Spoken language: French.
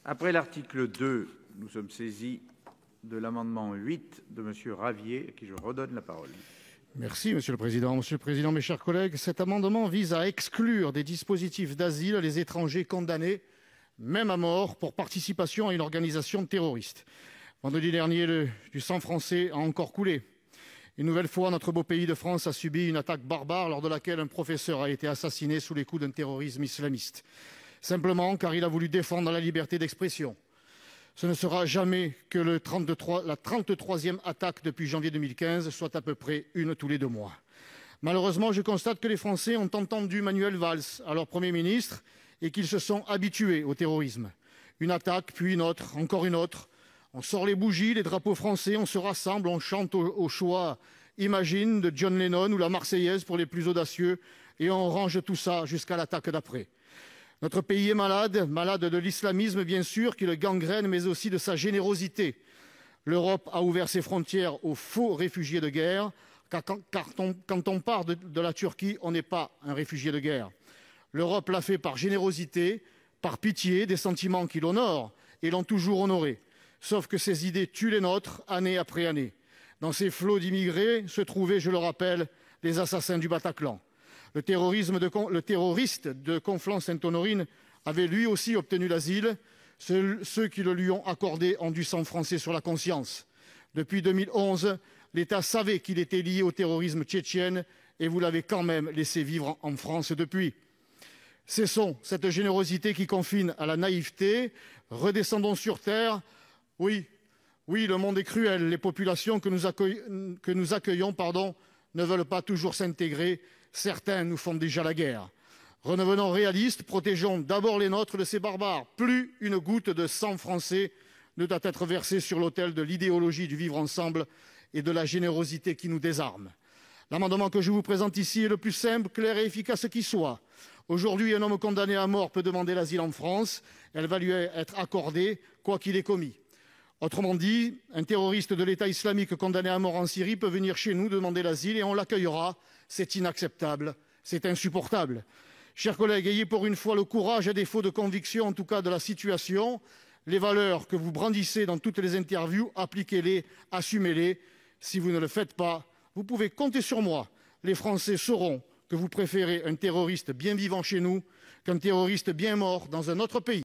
Après l'article 2, nous sommes saisis de l'amendement 8 de Monsieur Ravier, à qui je redonne la parole. Merci Monsieur le Président. Monsieur le Président, mes chers collègues, cet amendement vise à exclure des dispositifs d'asile les étrangers condamnés, même à mort, pour participation à une organisation terroriste. Vendredi dernier, du sang français a encore coulé. Une nouvelle fois, notre beau pays de France a subi une attaque barbare lors de laquelle un professeur a été assassiné sous les coups d'un terrorisme islamiste. Simplement car il a voulu défendre la liberté d'expression. Ce ne sera jamais que la 33e attaque depuis janvier 2015, soit à peu près une tous les 2 mois. Malheureusement, je constate que les Français ont entendu Manuel Valls, alors Premier ministre, et qu'ils se sont habitués au terrorisme. Une attaque, puis une autre, encore une autre. On sort les bougies, les drapeaux français, on se rassemble, on chante au choix Imagine de John Lennon ou la Marseillaise pour les plus audacieux, et on range tout ça jusqu'à l'attaque d'après. Notre pays est malade, malade de l'islamisme bien sûr, qui le gangrène, mais aussi de sa générosité. L'Europe a ouvert ses frontières aux faux réfugiés de guerre, car quand on part de la Turquie, on n'est pas un réfugié de guerre. L'Europe l'a fait par générosité, par pitié, des sentiments qui l'honorent et l'ont toujours honoré. Sauf que ces idées tuent les nôtres, année après année. Dans ces flots d'immigrés se trouvaient, je le rappelle, les assassins du Bataclan. Le terroriste de Conflans-Sainte-Honorine avait lui aussi obtenu l'asile. Ceux qui le lui ont accordé ont du sang français sur la conscience. Depuis 2011, l'État savait qu'il était lié au terrorisme tchétchène et vous l'avez quand même laissé vivre en France depuis. Cessons cette générosité qui confine à la naïveté. Redescendons sur terre. Oui, le monde est cruel. Les populations que nous accueillons ne veulent pas toujours s'intégrer. Certains nous font déjà la guerre. Redevenons réalistes, protégeons d'abord les nôtres de ces barbares. Plus une goutte de sang français ne doit être versée sur l'autel de l'idéologie du vivre ensemble et de la générosité qui nous désarme. L'amendement que je vous présente ici est le plus simple, clair et efficace qui soit. Aujourd'hui, un homme condamné à mort peut demander l'asile en France. Elle va lui être accordée, quoi qu'il ait commis. Autrement dit, un terroriste de l'État islamique condamné à mort en Syrie peut venir chez nous demander l'asile et on l'accueillera. C'est inacceptable, c'est insupportable. Chers collègues, ayez pour une fois le courage, à défaut de conviction en tout cas de la situation. Les valeurs que vous brandissez dans toutes les interviews, appliquez-les, assumez-les. Si vous ne le faites pas, vous pouvez compter sur moi. Les Français sauront que vous préférez un terroriste bien vivant chez nous qu'un terroriste bien mort dans un autre pays.